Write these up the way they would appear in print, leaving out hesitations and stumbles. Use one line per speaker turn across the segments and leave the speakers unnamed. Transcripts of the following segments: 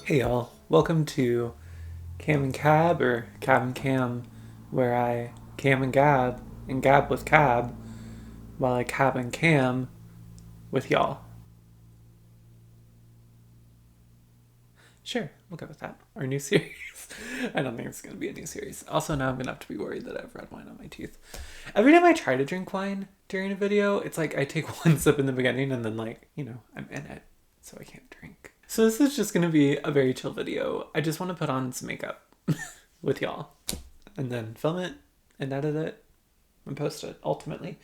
Hey y'all, welcome to Cam and Cab, or Cab and Cam, where I cam and gab with cab, while I cab and cam with y'all. Sure, we'll go with that. Our new series. I don't think it's going to be a new series. Also, now I'm going to have to be worried that I have red wine on my teeth. Every time I try to drink wine during a video, it's like I take one sip in the beginning and then, I'm in it, so I can't drink. So this is just going to be a very chill video. I just want to put on some makeup with y'all and then film it and edit it and post it ultimately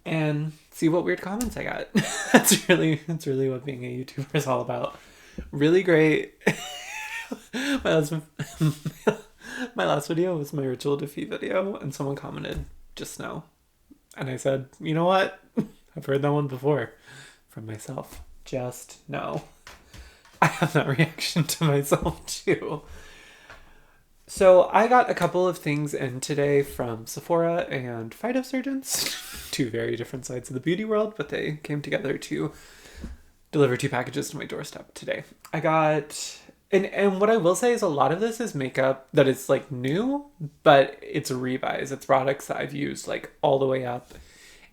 and see what weird comments I got. That's really what being a YouTuber is all about. Really great. My last video was my Rituel to Fille video, and someone commented just now, and I said, you know what? I've heard that one before from myself. Just no. I have that reaction to myself too. So I got a couple of things in today from Sephora and Phytosurgence, two very different sides of the beauty world, but they came together to deliver two packages to my doorstep today. I got, and what I will say is a lot of this is makeup that is like new, but it's a rebuys. It's products that I've used like all the way up,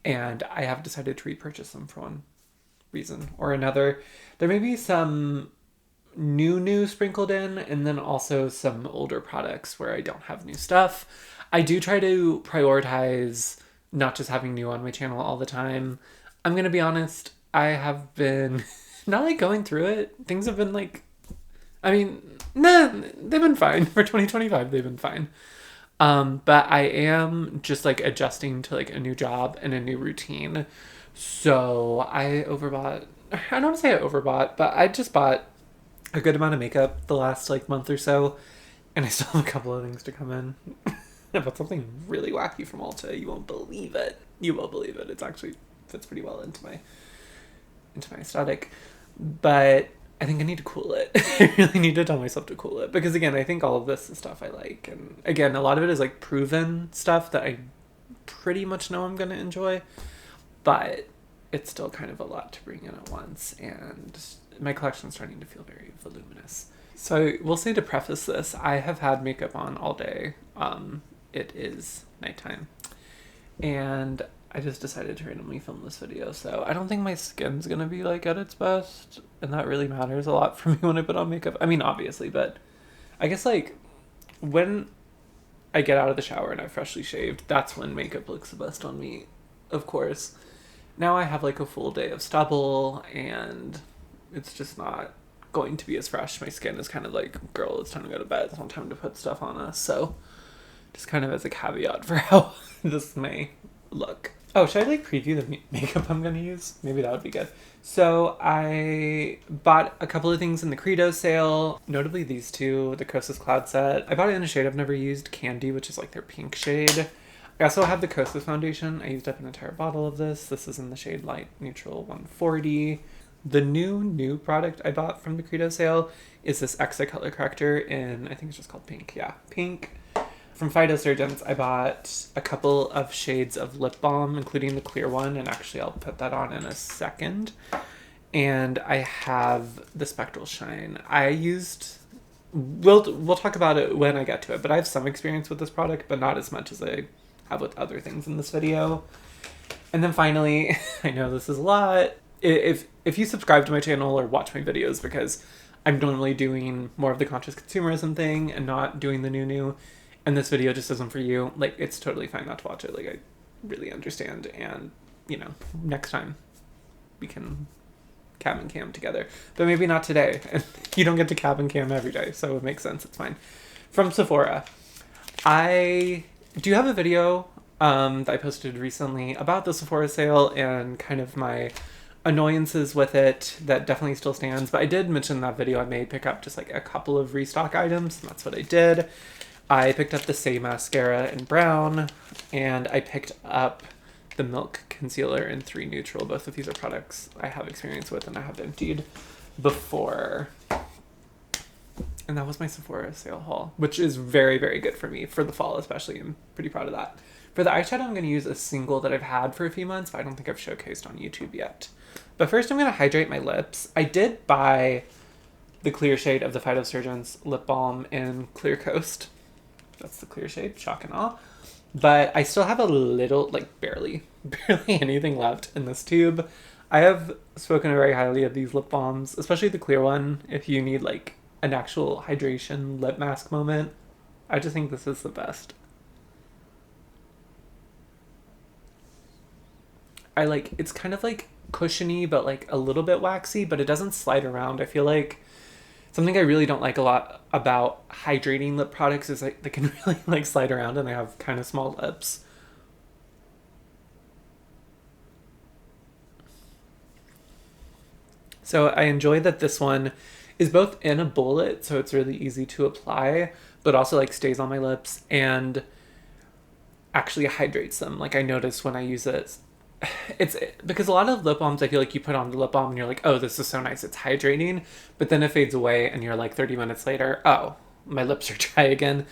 and I have decided to repurchase them for one reason or another. There may be some new sprinkled in, and then also some older products where I don't have new stuff. I do try to prioritize not just having new on my channel all the time. I'm gonna be honest, I have been not like going through it. Things have been like, they've been fine for 2025. They've been fine. But I am just like adjusting to like a new job and a new routine. So I overbought. I don't want to say I overbought, but I just bought a good amount of makeup the last like month or so, and I still have a couple of things to come in. I bought something really wacky from Ulta. You won't believe it. You will believe it. It's actually fits pretty well into my aesthetic, but I think I need to cool it. I really need to tell myself to cool it, because again, I think all of this is stuff I like, and again, a lot of it is like proven stuff that I pretty much know I'm gonna enjoy, but it's still kind of a lot to bring in at once, and my collection's starting to feel very voluminous. So I will say, to preface this, I have had makeup on all day. It is nighttime, and I just decided to randomly film this video, so I don't think my skin's gonna be like at its best, and that really matters a lot for me when I put on makeup. I mean, obviously, but I guess like when I get out of the shower and I've freshly shaved, that's when makeup looks the best on me, of course. Now I have like a full day of stubble, and it's just not going to be as fresh. My skin is kind of like, girl, it's time to go to bed. It's not time to put stuff on us. So just kind of as a caveat for how this may look. Oh, should I like preview the makeup I'm going to use? Maybe that would be good. So I bought a couple of things in the Credo sale, notably these two, the KOSAS Cloud Set. I bought it in a shade I've never used, Candy, which is like their pink shade. I also have the KOSAS foundation. I used up an entire bottle of this. This is in the shade Light Neutral 140. The new product I bought from the Credo sale is this Exa color corrector in, I think it's just called Pink. Yeah, Pink. From Phytosurgence, I bought a couple of shades of lip balm, including the clear one, and actually I'll put that on in a second. And I have the Spectral Shine. We'll talk about it when I get to it, but I have some experience with this product, but not as much as I have with other things in this video. And then finally, I know this is a lot, if you subscribe to my channel or watch my videos, because I'm normally doing more of the conscious consumerism thing and not doing the new, and this video just isn't for you, like, it's totally fine not to watch it. Like, I really understand, and next time we can cab and cam together, but maybe not today. And you don't get to cab and cam every day, so it makes sense. It's fine. From Sephora, I do have a video that I posted recently about the Sephora sale and kind of my annoyances with it. That definitely still stands, but I did mention in that video I may pick up just like a couple of restock items, and that's what I did. I picked up the SAIE mascara in brown, and I picked up the Milk concealer in 3 neutral. Both of these are products I have experience with and I have emptied before. And that was my Sephora sale haul, which is very, very good for me for the fall, especially. I'm pretty proud of that. For the eyeshadow, I'm going to use a single that I've had for a few months, but I don't think I've showcased on YouTube yet. But first, I'm going to hydrate my lips. I did buy the clear shade of the Phytosurgence Lip Balm in Clear Coast. That's the clear shade, shock and awe. But I still have a little, like barely anything left in this tube. I have spoken very highly of these lip balms, especially the clear one, if you need like an actual hydration lip mask moment. I just think this is the best. It's kind of like cushiony, but like a little bit waxy, but it doesn't slide around. I feel like something I really don't like a lot about hydrating lip products is like they can really like slide around and they have kind of small lips. So I enjoy that this one is both in a bullet, so it's really easy to apply, but also like stays on my lips and actually hydrates them. Like I notice when I use it, it's because a lot of lip balms I feel like you put on the lip balm and you're like, oh, this is so nice, it's hydrating, but then it fades away and you're like 30 minutes later, oh, my lips are dry again.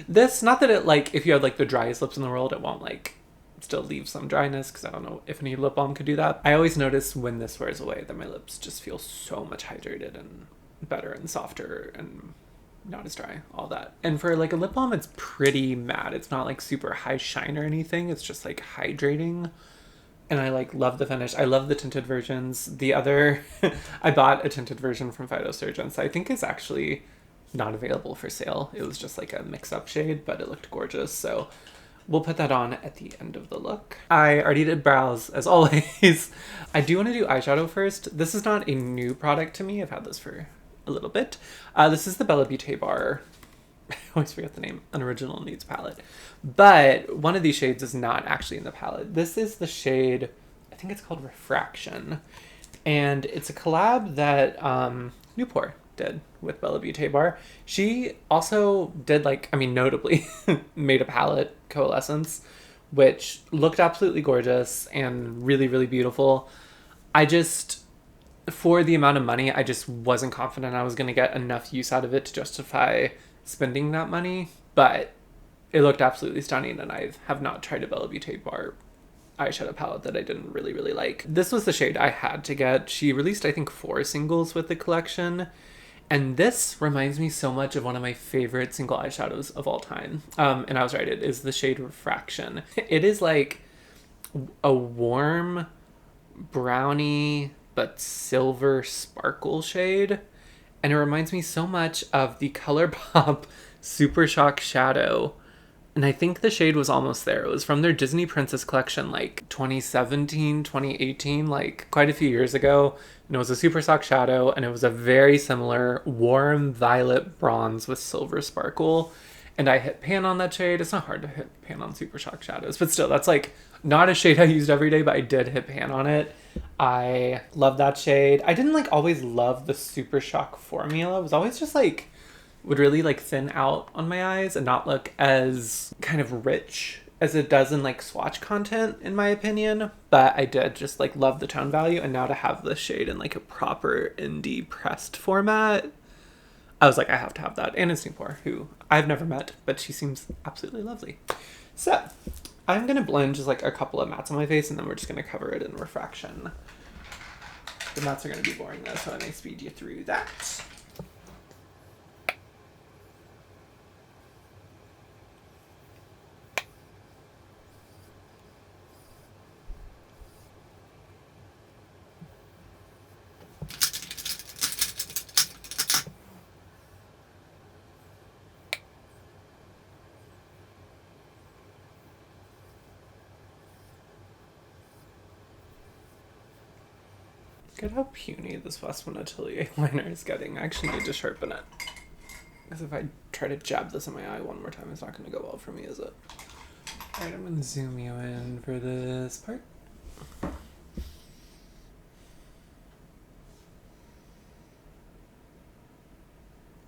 This, not that it like, if you have like the driest lips in the world, it won't like still leave some dryness, because I don't know if any lip balm could do that. I always notice when this wears away that my lips just feel so much hydrated and better and softer and not as dry, all that. And for like a lip balm, it's pretty matte. It's not like super high shine or anything. It's just like hydrating. And I like love the finish. I love the tinted versions. The other, I bought a tinted version from Phytosurgence. I think it's actually not available for sale. It was just like a mix-up shade, but it looked gorgeous. So we'll put that on at the end of the look. I already did brows, as always. I do want to do eyeshadow first. This is not a new product to me. I've had this for a little bit. This is the Bella Beaut bar. I always forget the name. Unoriginal Nudes palette. But one of these shades is not actually in the palette. This is the shade, I think it's called Refraction. And it's a collab that Newport did with Bella Beaut bar. She also did like, I mean, notably made a palette, Coalescence, which looked absolutely gorgeous and really, really beautiful. I just, for the amount of money, I just wasn't confident I was going to get enough use out of it to justify spending that money, but it looked absolutely stunning, and I have not tried a Bella Beaut bar eyeshadow palette that I didn't really, really like. This was the shade I had to get. She released, I think, 4 singles with the collection, and this reminds me so much of one of my favorite single eyeshadows of all time. And I was right, it is the shade Refraction. It is like a warm brownie but silver sparkle shade, and it reminds me so much of the ColourPop Super Shock Shadow. And I think the shade was almost there. It was from their Disney Princess collection, like 2017, 2018, like quite a few years ago. And it was a Super Shock Shadow, and it was a very similar warm violet bronze with silver sparkle. And I hit pan on that shade. It's not hard to hit pan on Super Shock Shadows, but still, that's like not a shade I used every day, but I did hit pan on it. I love that shade. I didn't like always love the Super Shock formula. It was always just like, would really like thin out on my eyes and not look as kind of rich as it does in like swatch content, in my opinion. But I did just like love the tone value, and now to have this shade in like a proper indie pressed format, I was like, I have to have that. And it's Newport, who I've never met, but she seems absolutely lovely. So I'm going to blend just like a couple of mattes on my face, and then we're just going to cover it in Refraction. The mattes are going to be boring though, so I may speed you through that. Look at how puny this Westman Atelier liner is getting. I actually need to sharpen it, because if I try to jab this in my eye one more time, it's not going to go well for me, is it? Alright, I'm going to zoom you in for this part.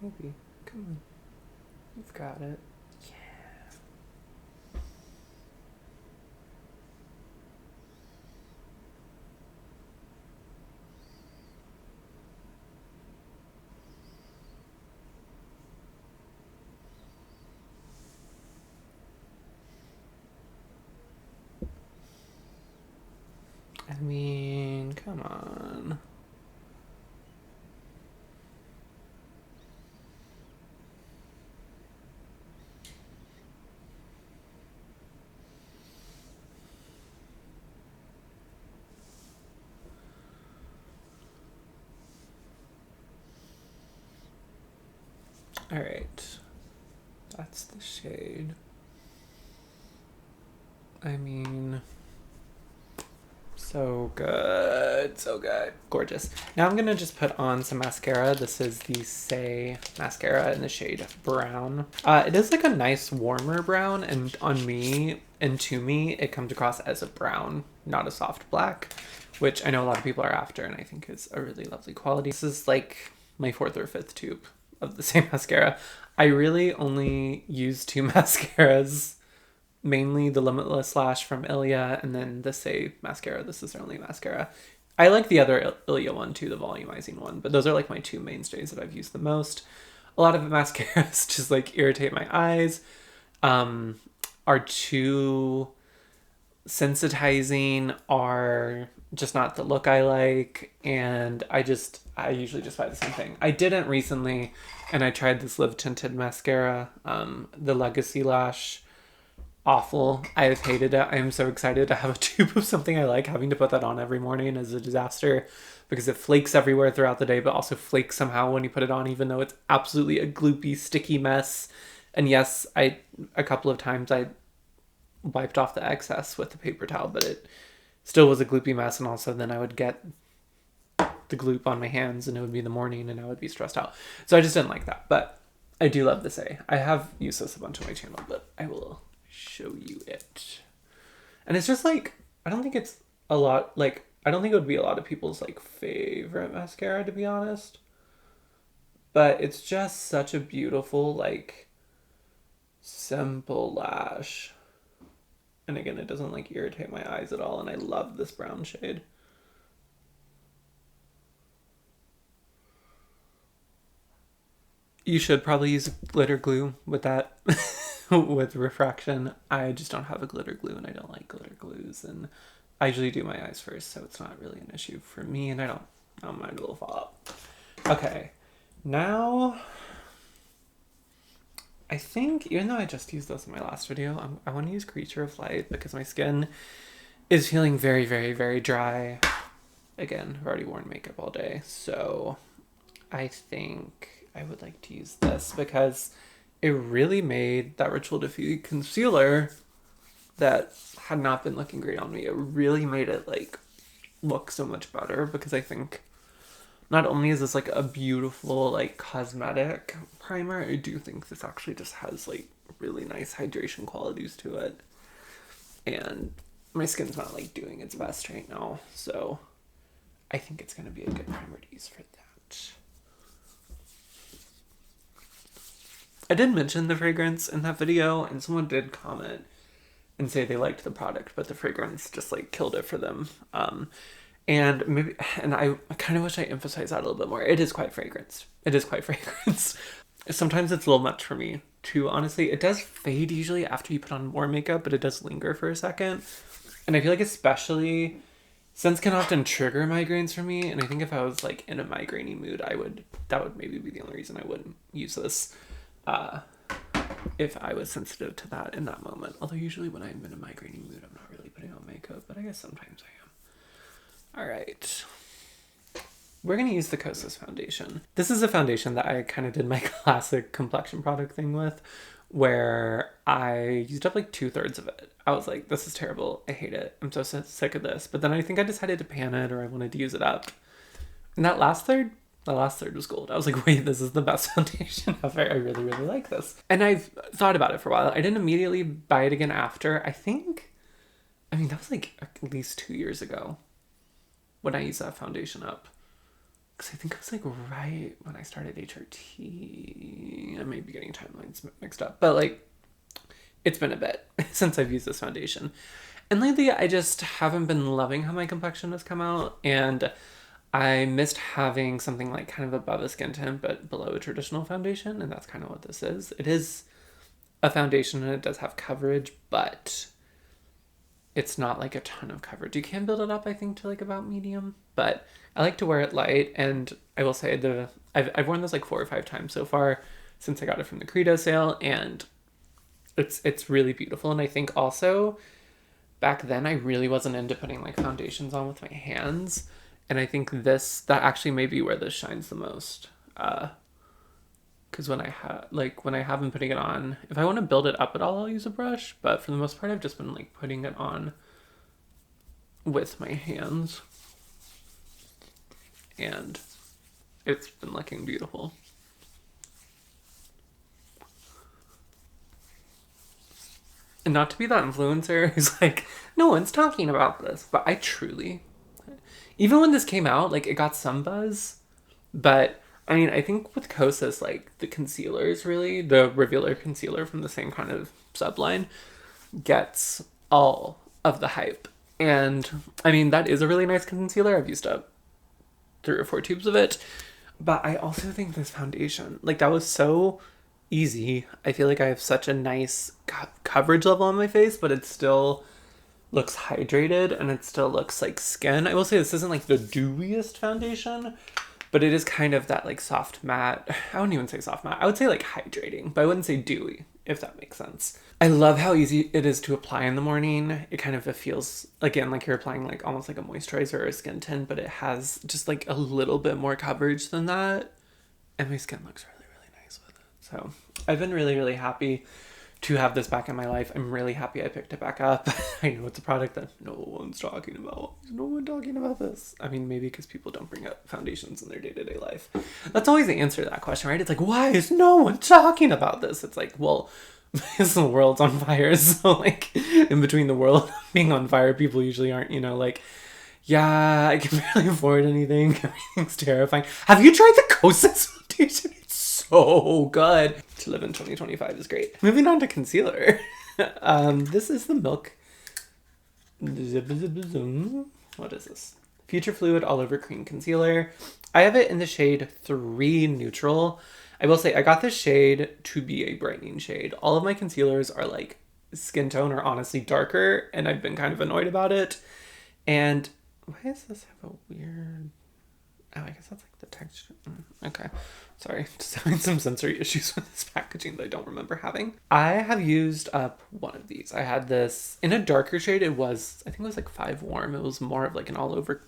Maybe. Come on. You've got it. I mean, come on. All right. That's the shade. I mean, so good. So good. Gorgeous. Now I'm going to just put on some mascara. This is the SAIE mascara in the shade Brown. It is like a nice warmer brown, and on me and to me, it comes across as a brown, not a soft black, which I know a lot of people are after, and I think is a really lovely quality. This is like my 4th or 5th tube of the same mascara. I really only use 2 mascaras, mainly the Limitless Lash from ILIA and then the SAIE mascara. This is their only mascara. I like the other ILIA one too, the volumizing one, but those are like my 2 mainstays that I've used the most. A lot of the mascaras just like irritate my eyes, are too sensitizing, are just not the look I like, and I usually just buy the same thing. I didn't recently, and I tried this Live Tinted mascara, the Legacy Lash. Awful. I have hated it. I am so excited to have a tube of something I like. Having to put that on every morning is a disaster because it flakes everywhere throughout the day, but also flakes somehow when you put it on, even though it's absolutely a gloopy, sticky mess. And yes, a couple of times I wiped off the excess with the paper towel, but it still was a gloopy mess. And also then I would get the gloop on my hands and it would be the morning and I would be stressed out. So I just didn't like that, but I do love the SAIE. I have used this a bunch on my channel, but I will show you it. And it's just like, I don't think it's a lot, like, I don't think it would be a lot of people's like favorite mascara, to be honest, but it's just such a beautiful, like, simple lash. And again, it doesn't like irritate my eyes at all, and I love this brown shade. You should probably use glitter glue with that. With Refraction. I just don't have a glitter glue, and I don't like glitter glues, and I usually do my eyes first, so it's not really an issue for me, and I don't mind a little fall out. Okay, now I think, even though I just used this in my last video, I want to use Creature of Light because my skin is feeling very, very, very dry. Again, I've already worn makeup all day, so I think I would like to use this because it really made that Rituel Diffuse concealer that had not been looking great on me. It really made it like look so much better because I think not only is this like a beautiful like cosmetic primer, I do think this actually just has like really nice hydration qualities to it. And my skin's not like doing its best right now, so I think it's going to be a good primer to use for that. I did mention the fragrance in that video, and someone did comment and say they liked the product, but the fragrance just like killed it for them. And I kind of wish I emphasized that a little bit more. It is quite fragrance. It is quite fragrance. Sometimes it's a little much for me too, honestly. It does fade usually after you put on more makeup, but it does linger for a second. And I feel like especially, scents can often trigger migraines for me, and I think if I was like in a migraine-y mood, that would maybe be the only reason I wouldn't use this. If I was sensitive to that in that moment. Although usually when I'm in a migraine mood, I'm not really putting on makeup, but I guess sometimes I am. All right. We're going to use the KOSAS foundation. This is a foundation that I kind of did my classic complexion product thing with, where I used up like 2/3 of it. I was like, this is terrible. I hate it. I'm so sick of this. But then I think I decided to pan it, or I wanted to use it up. And that last third was gold. I was like, wait, this is the best foundation ever. I really, really like this. And I've thought about it for a while. I didn't immediately buy it again after. That was like at least 2 years ago when I used that foundation up. Because I think it was like right when I started HRT. I may be getting timelines mixed up. But like, it's been a bit since I've used this foundation. And lately, I just haven't been loving how my complexion has come out. And I missed having something like kind of above a skin tint but below a traditional foundation, and that's kind of what this is. It is a foundation and it does have coverage, but it's not like a ton of coverage. You can build it up, I think, to like about medium, but I like to wear it light, and I will say I've worn this like 4 or 5 times so far since I got it from the Credo sale, and it's really beautiful. And I think also back then I really wasn't into putting like foundations on with my hands. And I think that actually may be where this shines the most. Because when I have been putting it on, if I want to build it up at all, I'll use a brush. But for the most part, I've just been like putting it on with my hands. And it's been looking beautiful. And not to be that influencer who's like, no one's talking about this. But I truly, even when this came out, like it got some buzz. But I mean, I think with KOSAS, like the concealers really, the Revealer concealer from the same kind of subline gets all of the hype. And I mean, that is a really nice concealer. I've used up 3 or 4 tubes of it. But I also think this foundation, like that was so easy. I feel like I have such a nice coverage level on my face, but it still looks hydrated and it still looks like skin. I will say this isn't like the dewiest foundation, but it is kind of that like soft matte. I wouldn't even say soft matte. I would say like hydrating, but I wouldn't say dewy, if that makes sense. I love how easy it is to apply in the morning. It kind of feels, again, like you're applying like almost like a moisturizer or a skin tint, but it has just like a little bit more coverage than that. And my skin looks really, really nice with it. So I've been really, really happy to have this back in my life. I'm really happy I picked it back up. I know it's a product that no one's talking about. There's no one talking about this. I mean, maybe because people don't bring up foundations in their day-to-day life. That's always the answer to that question, right? It's like, why is no one talking about this? It's like, well, because the world's on fire. So like in between the world being on fire, people usually aren't, you know, like, yeah, I can barely afford anything. Everything's terrifying. Have you tried the KOSAS foundation? It's so good. To live in 2025 is great. Moving on to concealer. This is the Milk. What is this? Future Fluid All Over Cream Concealer. I have it in the shade 3 Neutral. I will say I got this shade to be a brightening shade. All of my concealers are like skin tone or honestly darker, and I've been kind of annoyed about it. And why does this have a weird... Oh, I guess that's like the texture. Okay. Sorry. Just having some sensory issues with this packaging that I don't remember having. I have used up one of these. I had this in a darker shade. It was, I think it was like 5 Warm. It was more of like an all over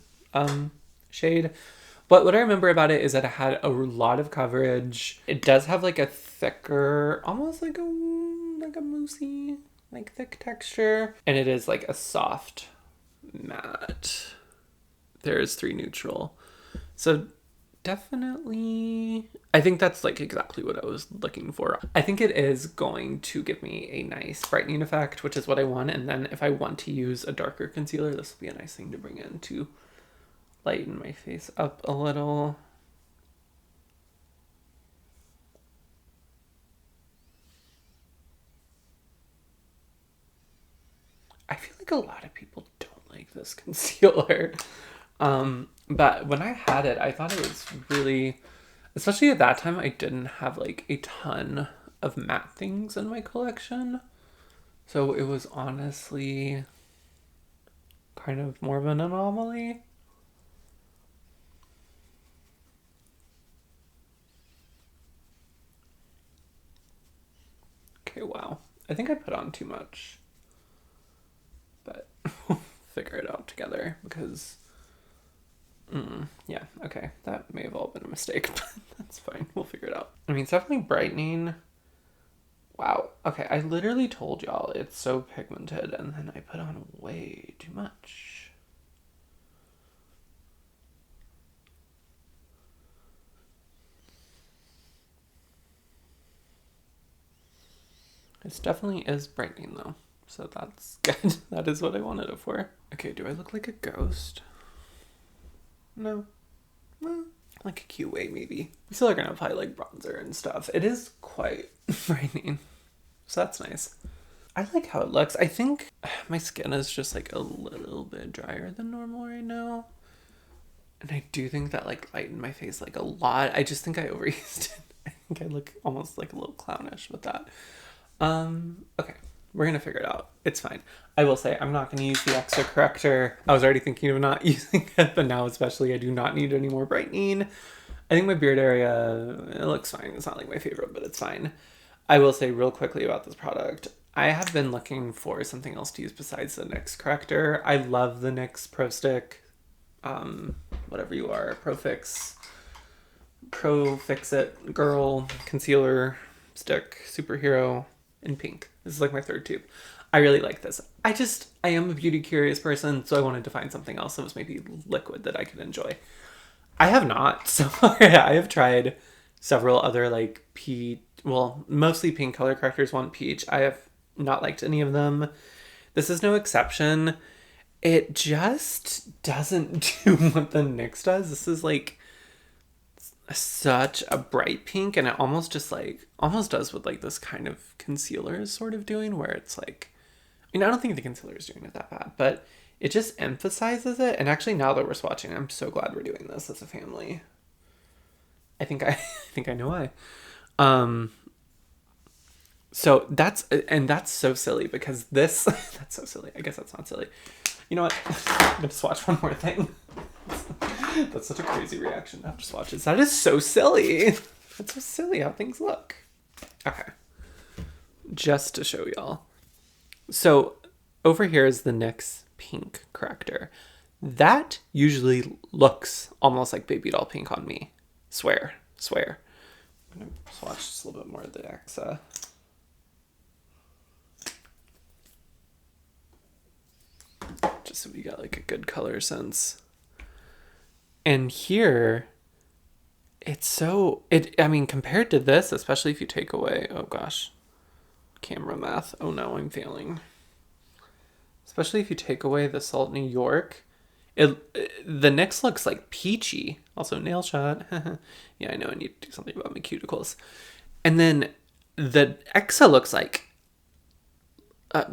shade. But what I remember about it is that it had a lot of coverage. It does have like a thicker, almost like a moussey, like thick texture. And it is like a soft matte. There's 3 Neutral. So definitely, I think that's like exactly what I was looking for. I think it is going to give me a nice brightening effect, which is what I want. And then if I want to use a darker concealer, this will be a nice thing to bring in to lighten my face up a little. I feel like a lot of people don't like this concealer. But when I had it, I thought it was really, especially at that time, I didn't have like a ton of matte things in my collection. So it was honestly kind of more of an anomaly. Okay, wow. I think I put on too much. But we'll figure it out together because... yeah, okay. That may have all been a mistake, but that's fine. We'll figure it out. I mean, it's definitely brightening. Wow. Okay, I literally told y'all it's so pigmented, and then I put on way too much. It definitely is brightening, though. So that's good. That is what I wanted it for. Okay, do I look like a ghost? No. Well, like a cute way, maybe. We still are gonna apply like bronzer and stuff. It is quite brightening. So that's nice. I like how it looks. I think my skin is just like a little bit drier than normal right now. And I do think that like lightened my face like a lot. I just think I overused it. I think I look almost like a little clownish with that. Okay. We're going to figure it out. It's fine. I will say I'm not going to use the extra corrector. I was already thinking of not using it, but now especially I do not need any more brightening. I think my beard area, it looks fine. It's not like my favorite, but it's fine. I will say real quickly about this product. I have been looking for something else to use besides the NYX corrector. I love the NYX Pro Stick, whatever you are, Pro Fix Pro Fix-It Girl Concealer Stick Superhero in pink. This is like my third tube. I really like this. I am a beauty curious person, so I wanted to find something else that was maybe liquid that I could enjoy. I have not so far. I have tried several other like peach, well, mostly pink color correctors, one peach. I have not liked any of them. This is no exception. It just doesn't do what the NYX does. This is like such a bright pink, and it almost just like almost does what like this kind of concealer is sort of doing, where it's like, I mean, I don't think the concealer is doing it that bad, but it just emphasizes it. And actually, now that we're swatching, I'm so glad we're doing this as a family. I think I think I know why. So that's so silly because this that's so silly. I guess that's not silly. You know what? I'm gonna swatch one more thing. That's such a crazy reaction to have to swatch it. That is so silly. That's so silly how things look. Okay. Just to show y'all. So over here is the NYX pink corrector. That usually looks almost like baby doll pink on me. Swear. I'm gonna swatch just a little bit more of the Exa. Just so we got like a good color sense. And here, I mean, compared to this, especially if you take away, oh gosh, camera math. Oh no, I'm failing. Especially if you take away the Salt New York, the NYX looks like peachy. Also nail shot. Yeah, I know I need to do something about my cuticles. And then the Exa looks like a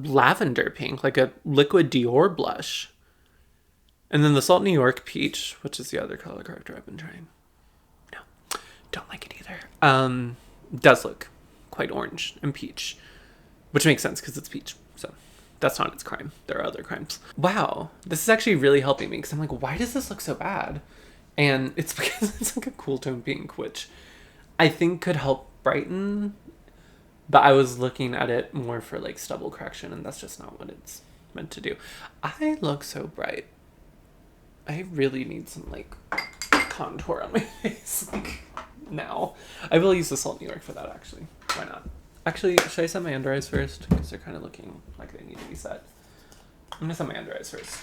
lavender pink, like a liquid Dior blush. And then the Salt New York peach, which is the other color corrector I've been trying. No, don't like it either. Does look quite orange and peach, which makes sense because it's peach. So that's not its crime. There are other crimes. Wow, this is actually really helping me because I'm like, why does this look so bad? And it's because it's like a cool tone pink, which I think could help brighten. But I was looking at it more for like stubble correction, and that's just not what it's meant to do. I look so bright. I really need some like contour on my face like now. I will use the Salt New York for that actually. Why not? Actually, should I set my under eyes first? Because they're kind of looking like they need to be set. I'm gonna set my under eyes first.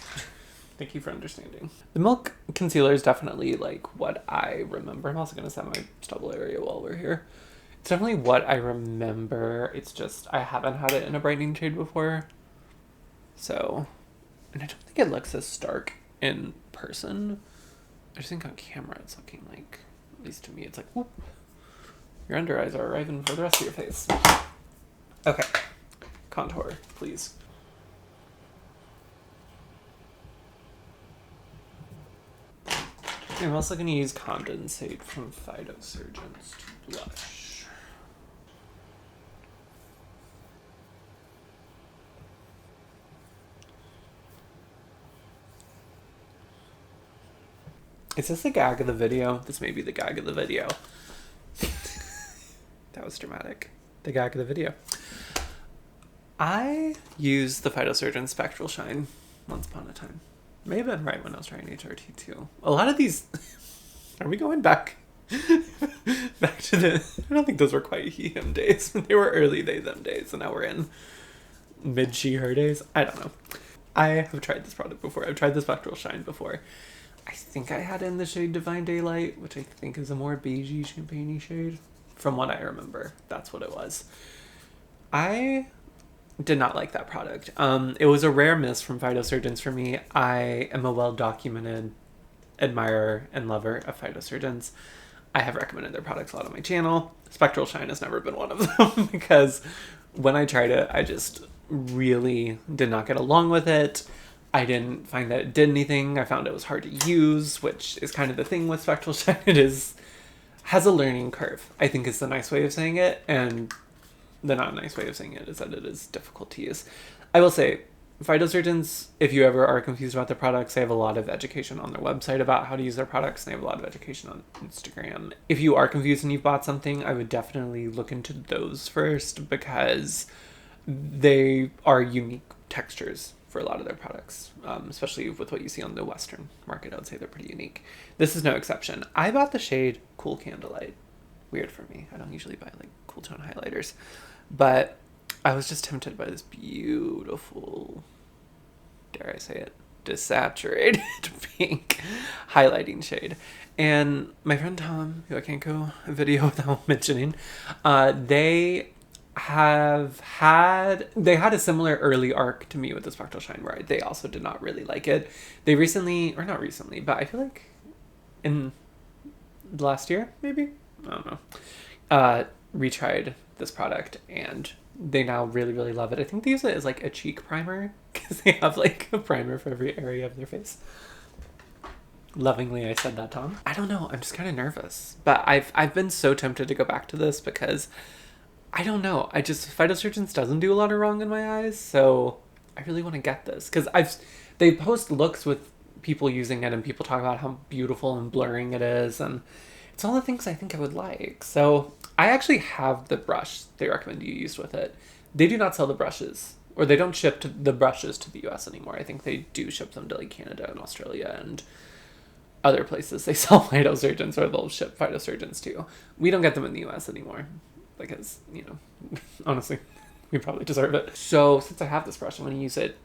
Thank you for understanding. The Milk concealer is definitely like what I remember. I'm also gonna set my stubble area while we're here. It's definitely what I remember. It's just I haven't had it in a brightening shade before. So, and I don't think it looks as stark in person. I just think on camera it's looking like, at least to me, it's like, whoop, your under eyes are arriving for the rest of your face. Okay, contour, please. I'm also going to use Condensate from Phytosurgence to blush. Is this the gag of the video? This may be the gag of the video. That was dramatic. The gag of the video. I used the Phytosurgence Spectral Shine once upon a time. May have been right when I was trying HRT too. A lot of these... Are we going back? Back to the... I don't think those were quite he-him days. They were early they-them days, and now we're in mid-she-her days. I don't know. I have tried this product before. I've tried the Spectral Shine before. I think I had it in the shade Divine Daylight, which I think is a more beigey, champagne-y shade. From what I remember, that's what it was. I did not like that product. It was a rare miss from Phytosurgence for me. I am a well-documented admirer and lover of Phytosurgence. I have recommended their products a lot on my channel. Spectral Shine has never been one of them because when I tried it, I just really did not get along with it. I didn't find that it did anything. I found it was hard to use, which is kind of the thing with Spectral Shine. It has a learning curve, I think is the nice way of saying it. And the not nice way of saying it is that it is difficult to use. I will say, Phytosurgence, if you ever are confused about their products, they have a lot of education on their website about how to use their products, and they have a lot of education on Instagram. If you are confused and you've bought something, I would definitely look into those first because they are unique textures for a lot of their products, especially with what you see on the Western market. I would say they're pretty unique. This is no exception. I bought the shade Cool Candlelight. Weird for me. I don't usually buy like cool tone highlighters, but I was just tempted by this beautiful, dare I say it, desaturated pink highlighting shade. And my friend Tom, who I can't go a video without mentioning, they had a similar early arc to me with the Spectral Shine, where they also did not really like it. They recently, or not recently, but I feel like in the last year, maybe, I don't know, retried this product, and they now really, really love it. I think they use it as like a cheek primer, because they have like a primer for every area of their face. Lovingly, I said that, Tom. I don't know, I'm just kind of nervous, but I've been so tempted to go back to this because I don't know. Phytosurgence doesn't do a lot of wrong in my eyes, so I really want to get this. Because they post looks with people using it, and people talk about how beautiful and blurring it is, and it's all the things I think I would like. So I actually have the brush they recommend you use with it. They do not sell the brushes, or they don't ship the brushes to the US anymore. I think they do ship them to like Canada and Australia and other places. They sell Phytosurgence, or they'll ship Phytosurgence too. We don't get them in the US anymore. Because, you know, honestly, we probably deserve it. So since I have this brush, I'm going to use it.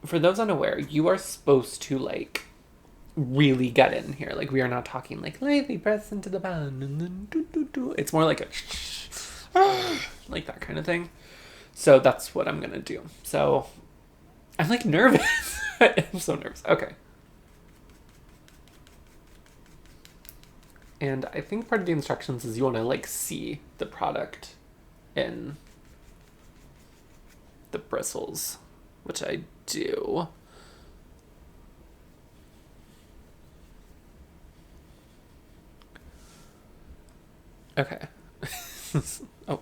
For those unaware, you are supposed to like really get in here. Like, we are not talking like lightly press into the band and then do. It's more like a like that kind of thing. So that's what I'm going to do. So I'm like nervous. I'm so nervous. Okay. And I think part of the instructions is you want to like see the product in the bristles, which I do. Okay. Oh.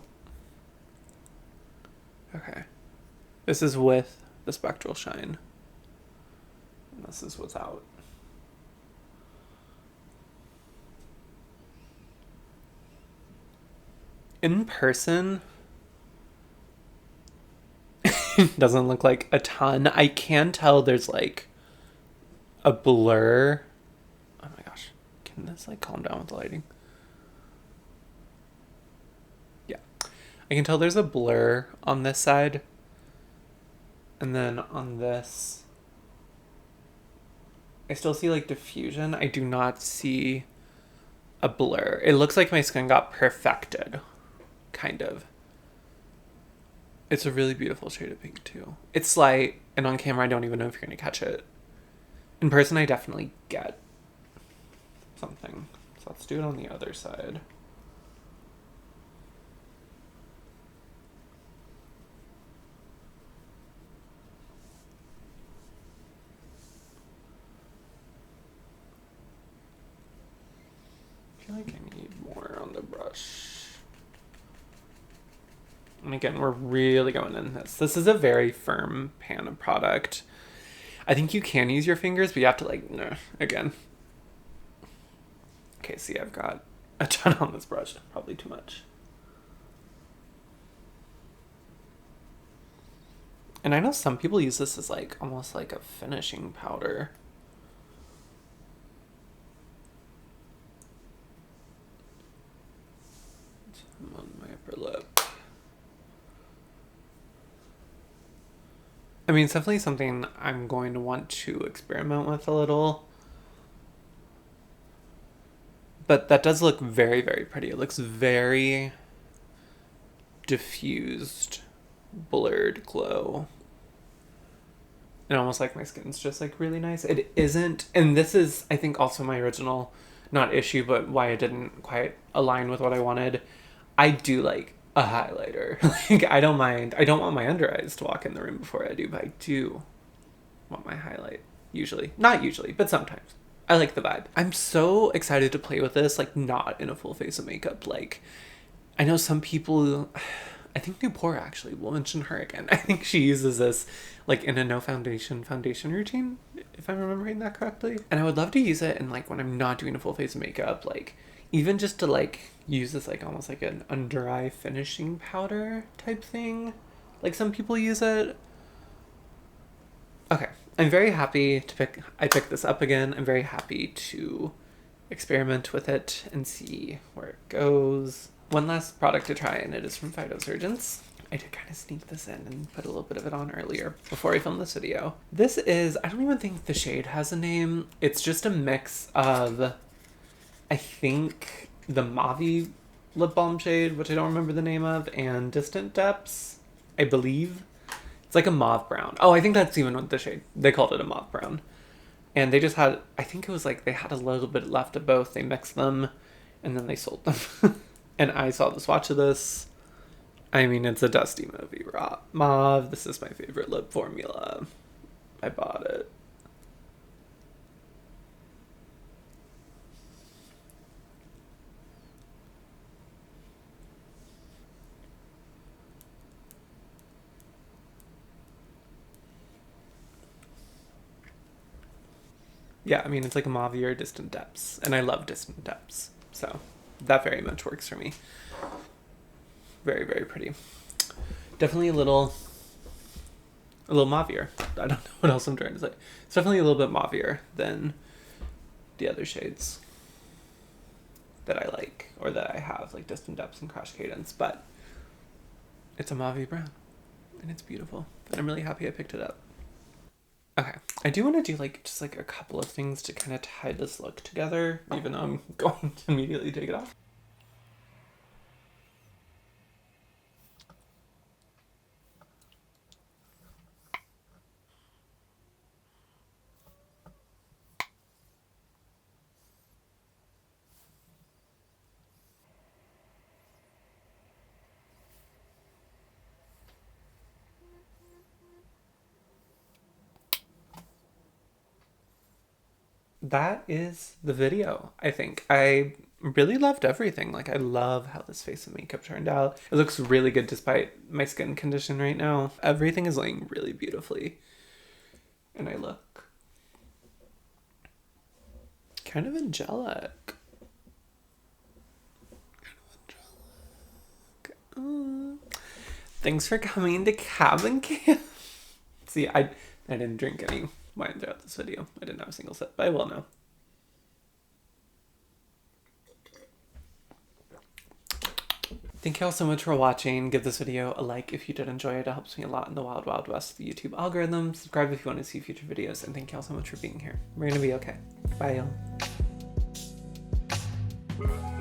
Okay. This is with the Spectral Shine. And this is without. In person, doesn't look like a ton. I can tell there's like a blur. Oh my gosh. Can this like calm down with the lighting? Yeah. I can tell there's a blur on this side. And then on this, I still see like diffusion. I do not see a blur. It looks like my skin got perfected. Kind of. It's a really beautiful shade of pink too. It's light, and on camera I don't even know if you're gonna catch it. In person I definitely get something. So let's do it on the other side. I feel like I need more on the brush. And again, we're really going in this. This is a very firm pan of product. I think you can use your fingers, but you have to like, no, again. Okay, see, I've got a ton on this brush. Probably too much. And I know some people use this as like, almost like a finishing powder. I'm on my upper lip. I mean, it's definitely something I'm going to want to experiment with a little. But that does look very, very pretty. It looks very diffused, blurred glow. And almost like my skin's just like really nice. It isn't, and this is, I think, also my original, not issue, but why it didn't quite align with what I wanted. I do like a highlighter. Like, I don't mind. I don't want my under eyes to walk in the room before I do, but I do want my highlight. Usually. Not usually, but sometimes. I like the vibe. I'm so excited to play with this, like, not in a full face of makeup. Like, I know some people, I think Newport actually, we'll mention her again. I think she uses this, like, in a no foundation routine, if I'm remembering that correctly. And I would love to use it in, like, when I'm not doing a full face of makeup, like, even just to, like, use this, like, almost like an under eye finishing powder type thing. Like, some people use it. Okay, I'm very happy to I picked this up again. I'm very happy to experiment with it and see where it goes. One last product to try, and it is from Phytosurgence. I did kind of sneak this in and put a little bit of it on earlier before I filmed this video. This is, I don't even think the shade has a name. It's just a mix of, I think, the Mauve lip balm shade, which I don't remember the name of, and Distant Depths, I believe. It's like a mauve brown. Oh, I think that's even what the shade, they called it a mauve brown. And they just had, I think it was like they had a little bit left of both. They mixed them and then they sold them. And I saw the swatch of this. I mean, it's a dusty movie. Raw mauve. This is my favorite lip formula. I bought it. Yeah, I mean, it's like a mauvier Distant Depths, and I love Distant Depths, so that very much works for me. Very, very pretty. Definitely a little mauvier. I don't know what else I'm trying to say. It's definitely a little bit mauvier than the other shades that I like, or that I have, like Distant Depths and Crash Cadence, but it's a mauve brown, and it's beautiful, and I'm really happy I picked it up. Okay, I do want to do like just like a couple of things to kind of tie this look together, even though I'm going to immediately take it off. That is the video, I think. I really loved everything. Like, I love how this face of makeup turned out. It looks really good despite my skin condition right now. Everything is laying really beautifully. And I look kind of angelic. Thanks for coming to Cabin Camp. See, I didn't drink any wine throughout this video. I didn't have a single sip, but I will now. Thank you all so much for watching. Give this video a like if you did enjoy it. It helps me a lot in the wild, wild west of the YouTube algorithm. Subscribe if you want to see future videos, and thank you all so much for being here. We're gonna be okay. Bye, y'all.